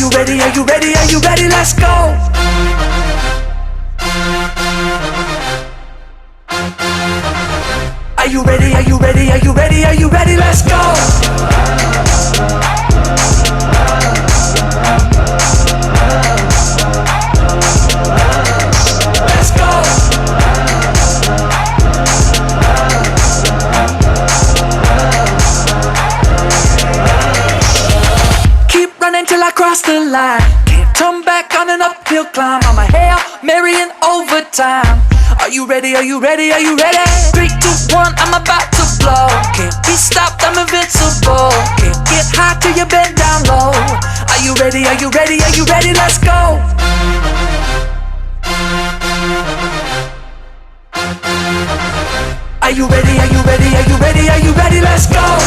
you ready? Are you ready? Are you ready? Let's go. Are you ready? Are you ready? Are you ready? Are you ready? Let's go. Let's go. Keep running till I cross the line. Can't turn back on an uphill climb. I'm a Hail Mary in overtime. Are you ready? Are you ready? Are you ready? 3, 2, 1, I'm about to blow. Can't be stopped, I'm invincible. Can't get high till you bend down low. Are you ready? Are you ready? Are you ready? Let's go. Are you ready? Are you ready? Are you ready? Are you ready? Let's go.